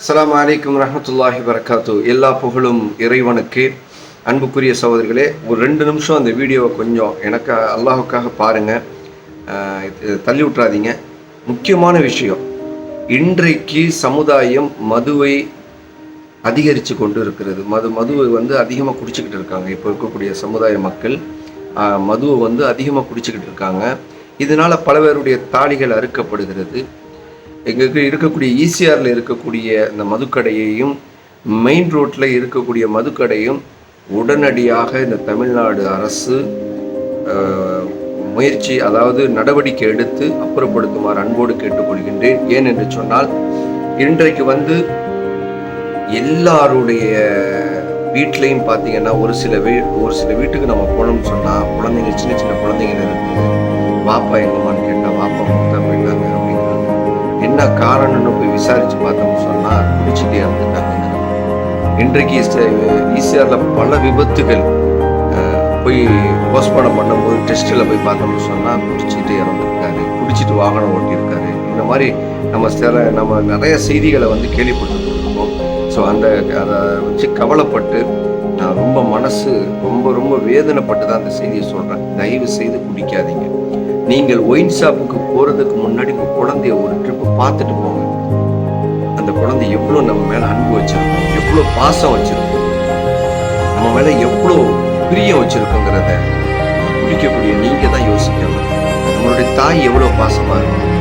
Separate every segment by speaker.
Speaker 1: அஸ்ஸலாமு அலைக்கும் ரஹ்மத்துல்லாஹி வரகாத்து. எல்லா புகழும் இறைவனுக்கு. அன்புக்குரிய சகோதரிகளே, ஒரு 2 நிமிஷம் அந்த வீடியோவை கொஞ்சம் எனக்கு அல்லாஹுக்காக பாருங்கள், தள்ளி விட்றாதீங்க. முக்கியமான விஷயம், இன்றைக்கு சமுதாயம் மதுவை அதிகரித்து கொண்டு இருக்கிறது. மதுவை அதிகமாக குடிச்சிக்கிட்டு இருக்காங்க. இப்போ இருக்கக்கூடிய சமுதாய மக்கள் மதுவை அதிகமாக குடிச்சிக்கிட்டு இருக்காங்க. இதனால் பல பேருடைய தாலிகள் அறுக்கப்படுகிறது. எங்களுக்கு இருக்கக்கூடிய ஈசிஆரில் இருக்கக்கூடிய இந்த மதுக்கடையையும், மெயின் ரோட்டில் இருக்கக்கூடிய மதுக்கடையும் உடனடியாக இந்த தமிழ்நாடு அரசு நடவடிக்கை எடுத்து அப்புறப்படுத்துமாறு அன்போடு கேட்டுக்கொள்கின்றேன். ஏன் என்று சொன்னால், இன்றைக்கு எல்லாருடைய வீட்லேயும் பார்த்தீங்கன்னா ஒரு சில வீட்டுக்கு நம்ம போனோம்னு சொன்னால், குழந்தைங்க சின்ன சின்ன குழந்தைங்க இருக்குது. வாப்பா எங்கம்மான்னு கேட்டால் வாப்பா மூத்தா போயிட்டாங்க அப்படிங்கிறாங்க. என்ன காரணம்னு போய் விசாரித்து பார்த்தோம்னு சொன்னால் குடிச்சிட்டே இறந்துட்டாங்க. இன்றைக்கு ஈசிஆரில் பல விபத்துகள் போய் போஸ்ட்மார்ட்டம் பண்ணும்போது டெஸ்ட்டில் போய் பார்த்தோம்னு சொன்னால் குடிச்சிட்டு இறந்துருக்காரு, குடிச்சிட்டு வாகனம் ஓட்டியிருக்காரு. இந்த மாதிரி நம்ம நிறைய செய்திகளை கேள்விப்பட்டுருக்கோம். ஸோ அதை வச்சு கவலைப்பட்டு நான் மனசு ரொம்ப வேதனைப்பட்டு தான் அந்த செய்தியை சொல்கிறேன். தயவு செய்து குடிக்காதீங்க. நீங்கள் ஒயின் ஷாப்புக்கு போகிறதுக்கு முன்னாடி குழந்தைய ஒரு ட்ரிப்பு பார்த்துட்டு போங்க. அந்த குழந்தை எவ்வளோ நம்ம மேலே அன்பு வச்சிருக்கோம், எவ்வளோ பாசம் வச்சிருக்கோம், நம்ம மேலே எவ்வளோ பிரியம் வச்சிருக்கோங்கிறத குடிக்கக்கூடிய நீங்கள் தான் யோசிக்கணும். நம்மளுடைய தாய் எவ்வளோ பாசமாக இருக்கும்,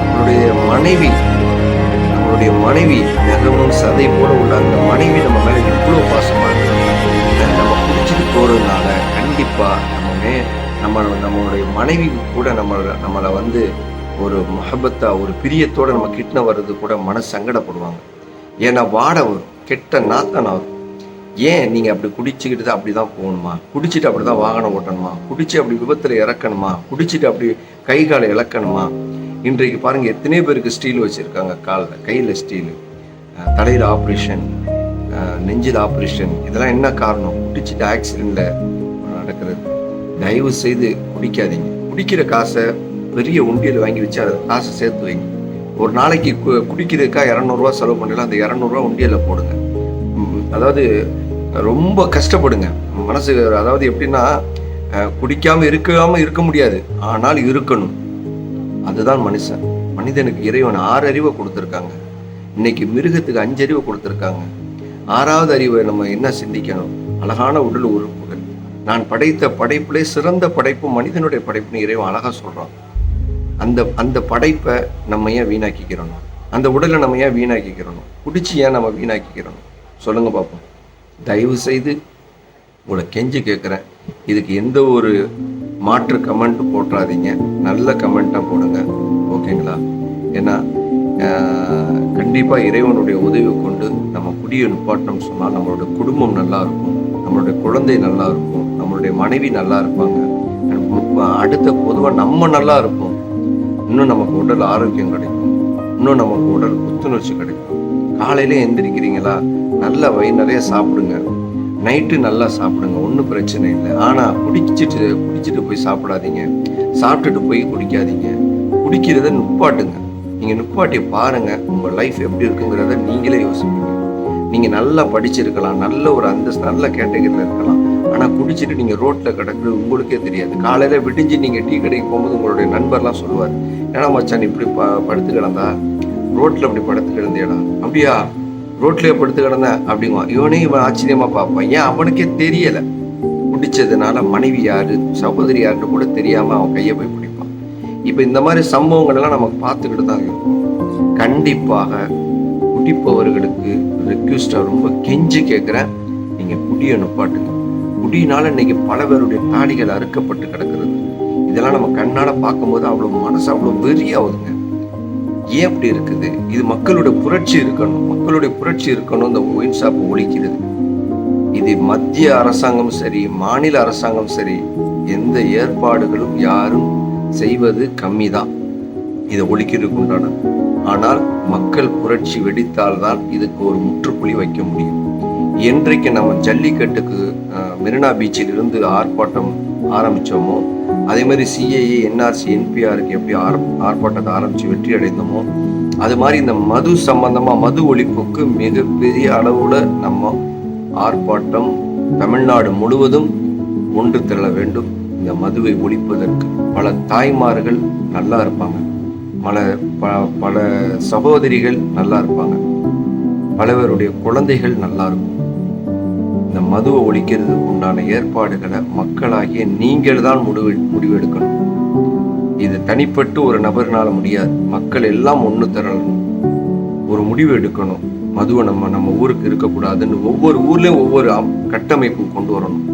Speaker 1: நம்மளுடைய மனைவி நகமும் சதை போல உள்ள அந்த மனைவி நம்ம மேலே எவ்வளோ பாசமாக இருக்கும். நம்ம குடிச்சிட்டு போகிறதுனால கண்டிப்பாக நம்மளுடைய மனைவி கூட நம்மளை ஒரு மஹபத்தா, ஒரு பிரியத்தோட நம்ம கிட்ட வர்றது கூட மனசு சங்கடப்படுவாங்க. ஏன்னா வாடை வரும், கெட்ட நாத்தம் வரும். ஏன் நீங்கள் அப்படி குடிச்சுக்கிட்டு தான் அப்படி தான் போகணுமா, குடிச்சிட்டு அப்படி தான் வாகனம் ஓட்டணுமா, குடிச்சு அப்படி விபத்தில் இறக்கணுமா, குடிச்சிட்டு அப்படி கை காலை இழக்கணுமா? இன்றைக்கு பாருங்கள், எத்தனை பேருக்கு ஸ்டீல் வச்சுருக்காங்க, கையில் ஸ்டீலு, தலையில் ஆப்ரேஷன், நெஞ்சில் ஆப்ரேஷன். இதெல்லாம் என்ன காரணம்? குடிச்சிட்டு ஆக்சிடெண்ட்டில் நடக்கிறது. தயவு செய்து குடிக்காதீங்க. குடிக்கிற காசை பெரிய உண்டியல் வாங்கி வச்சு அதை காசை சேர்த்து வைங்க. ஒரு நாளைக்கு குடிக்கிறதுக்கா 200 செலவு பண்ணலாம், அந்த 200 உண்டியலில் போடுங்க. அதாவது ரொம்ப கஷ்டப்படுங்க மனசு. அதாவது எப்படின்னா, குடிக்காமல் இருக்க முடியாது, ஆனால் இருக்கணும். அதுதான் மனிதனுக்கு இறைவன் 6 அறிவை கொடுத்துருக்காங்க. இன்னைக்கு மிருகத்துக்கு 5 அறிவை கொடுத்துருக்காங்க. 6வது அறிவை நம்ம என்ன சிந்திக்கணும்? அழகான உடல் உறுப்புகள். நான் படைத்த படைப்பிலே சிறந்த படைப்பு மனிதனுடைய படைப்புன்னு இறைவன் அழகா சொல்றான். அந்த படைப்பை நம்ம ஏன் வீணாக்கிக்கிறோம்? அந்த உடலை நம்ம ஏன் வீணாக்கிக்கிறோம்? குடிச்சு ஏன் நம்ம வீணாக்கிக்கிறோம்? சொல்லுங்க பார்ப்போம். தயவு செய்து உங்களை கெஞ்சி கேட்குறேன், இதுக்கு எந்த ஒரு மாற்று கமெண்ட் போட்டுறாதீங்க, நல்ல கமெண்ட்டாக போடுங்க, ஓகேங்களா? ஏன்னா கண்டிப்பாக இறைவனுடைய உதவி கொண்டு நம்ம குடியை நிப்பாட்டோம்னு சொன்னால் நம்மளோட குடும்பம் நல்லா இருக்கும், நம்மளுடைய குழந்தை நல்லா இருக்கும், நம்மளுடைய மனைவி நல்லா இருப்பாங்க, அடுத்த பொதுவாக நம்ம நல்லா இருப்போம். இன்னும் நமக்கு உடல் ஆரோக்கியம் கிடைக்கும், இன்னும் நமக்கு உடல் புத்துணர்ச்சி கிடைக்கும். காலையிலே எந்திரிக்கிறீங்களா, நல்லா வயிறு நிறைய சாப்பிடுங்க, நைட்டு நல்லா சாப்பிடுங்க, ஒன்றும் பிரச்சனை இல்லை. ஆனால் குடிச்சிட்டு போய் சாப்பிடாதீங்க, சாப்பிட்டுட்டு போய் குடிக்காதீங்க. குடிக்கிறத நிப்பாட்டுங்க. நீங்கள் நிப்பாட்டி பாருங்கள், உங்கள் லைஃப் எப்படி இருக்குங்கிறத நீங்களே யோசிப்பீங்க. நீங்கள் நல்லா படிச்சிருக்கலாம், நல்ல ஒரு அந்தஸ்து, நல்ல கேட்டகரியில் இருக்கலாம், ஆனால் குடிச்சிட்டு நீங்கள் ரோட்டில் கிடக்குறது உங்களுக்கே தெரியாது. காலையில் விடிஞ்சு நீங்கள் டீ கடைக்கு போகும்போது உங்களுடைய நண்பர்லாம் சொல்லுவார், ஏன்னா மச்சான் இப்படி படுத்து கிடந்தா, ரோட்டில் அப்படி படுத்து கிடந்தேடா, அப்படியா ரோட்லேயே படுத்து கிடந்தேன் அப்படிங்குவான். இவன் ஆச்சரியமாக பார்ப்பான். ஏன்? அவனுக்கே தெரியலை. குடித்ததுனால மனைவி யாரு, சகோதரி யாருன்னு கூட தெரியாமல் அவன் கையை போய் பிடிப்பான். இப்போ இந்த மாதிரி சம்பவங்கள்லாம் நமக்கு பார்த்துக்கிட்டு தான் இருக்கும். கண்டிப்பாக குடிப்பவர்களுக்கு ரெக்வெஸ்டாக ரொம்ப கெஞ்சி கேட்குறேன், நீங்கள் குடியை நிப்பாட்டுங்க. குடியினால இன்னைக்கு பல பேருடைய தாடிகள் அறுக்கப்பட்டு கிடக்கிறது. இதெல்லாம் நம்ம கண்ணால் பார்க்கும்போது அவ்வளோ மனசு அவ்வளோ வெறியாகுதுங்க. ஏன் அப்படி இருக்குது? இது மக்களுடைய புரட்சி இருக்கணும். இந்த ஒயின் ஷாப் ஒழிக்கிறது. இது மத்திய அரசாங்கம் சரி, மாநில அரசாங்கம் சரி, எந்த ஏற்பாடுகளும் யாரும் செய்வது கம்மி தான் இதை ஒழிக்கிறதுக்கு உண்டான. ஆனால் மக்கள் புரட்சி வெடித்தால்தான் இதுக்கு ஒரு முற்றுப்புள்ளி வைக்க முடியும். என்றைக்கு நம்ம ஜல்லிக்கட்டுக்கு மெரினா பீச்சில் இருந்து ஆர்ப்பாட்டம் ஆரம்பித்தோமோ, அதே மாதிரி சிஏஏ, என்ஆர்சி, என்பிஆருக்கு எப்படி ஆர்ப்பாட்டத்தை ஆரம்பித்து வெற்றி அடைந்தோமோ அது மாதிரி இந்த மது சம்பந்தமாக மது ஒழிப்புக்கு மிகப்பெரிய அளவில் நம்ம ஆர்ப்பாட்டம் தமிழ்நாடு முழுவதும் ஒன்று திரள வேண்டும். இந்த மதுவை ஒழிப்பதற்கு பல தாய்மார்கள் நல்லா இருப்பாங்க, பல சகோதரிகள் நல்லா இருப்பாங்க, பல பேருடைய குழந்தைகள் நல்லா இருக்கும். இந்த மதுவை ஒழிக்கிறதுக்கு உண்டான ஏற்பாடுகளை மக்களாகிய நீங்கள் தான் முடிவெடுக்கணும். இது தனிப்பட்டு ஒரு நபர்னால முடியாது. மக்கள் எல்லாம் ஒன்று திரளணும், ஒரு முடிவு எடுக்கணும். மதுவை நம்ம ஊருக்கு இருக்கக்கூடாதுன்னு ஒவ்வொரு ஊர்லேயும் ஒவ்வொரு கட்டமைப்பு கொண்டு வரணும்.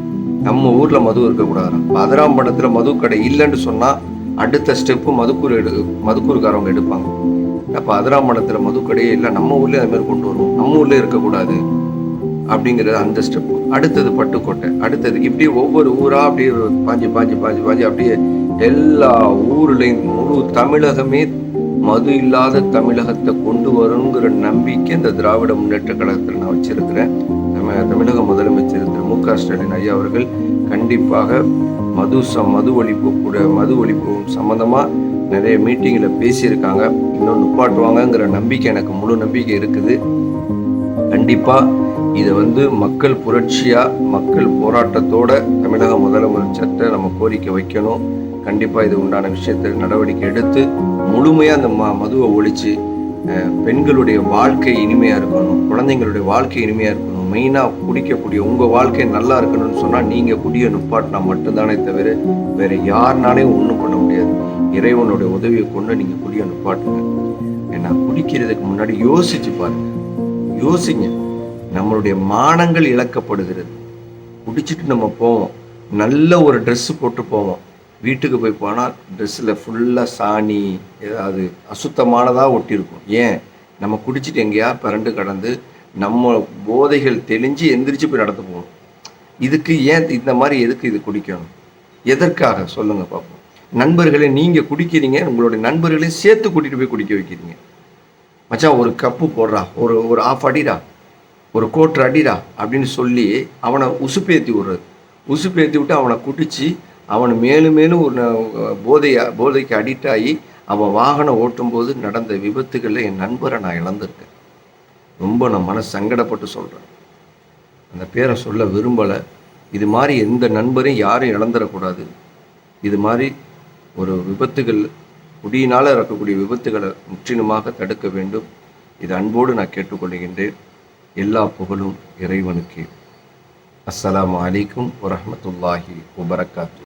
Speaker 1: நம்ம ஊரில் மது இருக்கக்கூடாது. அதிராம்பட்டத்தில் மது கடை இல்லைன்னு சொன்னால் அடுத்த ஸ்டெப்பு மதுக்கூறுக்காரவங்க எடுப்பாங்க. அப்போ அதிராம்பட்டத்தில் மது கடையே இல்லை, நம்ம ஊர்லேயே அது மாதிரி கொண்டு வரணும். நம்ம ஊர்லேயே இருக்கக்கூடாது அப்படிங்கிறது அந்த ஸ்டெப்பு. அடுத்தது பட்டுக்கோட்டை, அடுத்தது இப்படி ஒவ்வொரு ஊராக அப்படியே பாஞ்சு அப்படியே எல்லா ஊர்லேயும் முழு தமிழகமே மது இல்லாத தமிழகத்தை கொண்டு வரணுங்கிற நம்பிக்கை இந்த திராவிட முன்னேற்ற கழகத்தில் நான் வச்சிருக்கிறேன். தமிழக முதலமைச்சர் திரு மு.க. ஸ்டாலின் ஐயா அவர்கள் கண்டிப்பாக மது ஒழிப்பு சம்பந்தமாக நிறைய மீட்டிங்கில் பேசியிருக்காங்க. இன்னும் நிப்பாட்டுவாங்கங்கிற நம்பிக்கை எனக்கு முழு நம்பிக்கை இருக்குது. கண்டிப்பாக இதை மக்கள் புரட்சியாக மக்கள் போராட்டத்தோட தமிழக முதலமைச்சர்கிட்ட நம்ம கோரிக்கை வைக்கணும். கண்டிப்பாக இது உண்டான விஷயத்தை நடவடிக்கை எடுத்து முழுமையாக அந்த மதுவை ஒழித்து பெண்களுடைய வாழ்க்கை இனிமையாக இருக்கணும், குழந்தைங்களுடைய வாழ்க்கை இனிமையாக இருக்கணும். மெயினாக குடிக்கக்கூடிய உங்கள் வாழ்க்கை நல்லா இருக்கணும்னு சொன்னால் நீங்கள் குடியை நிப்பாட்டினா மட்டும்தானே தவிர வேறு யாருனாலையும் ஒன்றும் பண்ண முடியாது. இறைவனுடைய உதவியை கொண்டு நீங்கள் குடியை நிப்பாட்டுங்க. ஏன்னா குடிக்கிறதுக்கு முன்னாடி யோசிச்சு பாருங்க, யோசிங்க. நம்மளுடைய மானங்கள் இழக்கப்படுகிறது. குடிச்சிட்டு நம்ம போவோம், நல்ல ஒரு ட்ரெஸ்ஸு போட்டு போவோம், வீட்டுக்கு போய் போனால் ட்ரெஸ்ஸில் ஃபுல்லாக சாணி ஏதாவது அசுத்தமானதாக ஒட்டியிருக்கும். ஏன்? நம்ம குடிச்சிட்டு எங்கேயா பிறண்டு கடந்து நம்ம போதைகள் தெளிஞ்சு எந்திரிச்சு போய் நடந்து போகணும். இதுக்கு ஏன் இந்த மாதிரி எதுக்கு இது குடிக்கணும்? எதற்காக சொல்லுங்கள் பார்ப்போம். நண்பர்களே, நீங்கள் குடிக்கிறீங்க, உங்களுடைய நண்பர்களையும் சேர்த்து கூட்டிகிட்டு போய் குடிக்க வைக்கிறீங்க. மச்சான் ஒரு கப்பு போடுறா, ஒரு ஆஃப் அடிடா, ஒரு கோட்டர் அடிடா அப்படின்னு சொல்லி அவனை உசுப்பேற்றி விட்டு அவனை குடித்து அவன் மேலும் ஒரு போதைக்கு அடிக்ட் ஆகி அவன் வாகனம் ஓட்டும்போது நடந்த விபத்துகளில் என் நண்பரை நான் இழந்திருக்கேன். ரொம்ப நான் மனசு சங்கடப்பட்டு சொல்கிறேன். அந்த பேரை சொல்ல விரும்பலை. இது மாதிரி எந்த நண்பரையும் யாரும் இழந்துடக்கூடாது. இது மாதிரி ஒரு விபத்துகள், குடியினால் இருக்கக்கூடிய விபத்துகளை முற்றிலுமாக தடுக்க வேண்டும். இது அன்போடு நான் கேட்டுக்கொள்கின்றேன். எல்லா புகழும் இறைவனுக்கு. அஸ்ஸலாமு அலைக்கும் வரஹ்மத்துல்லாஹி வபரகாத்துஹு.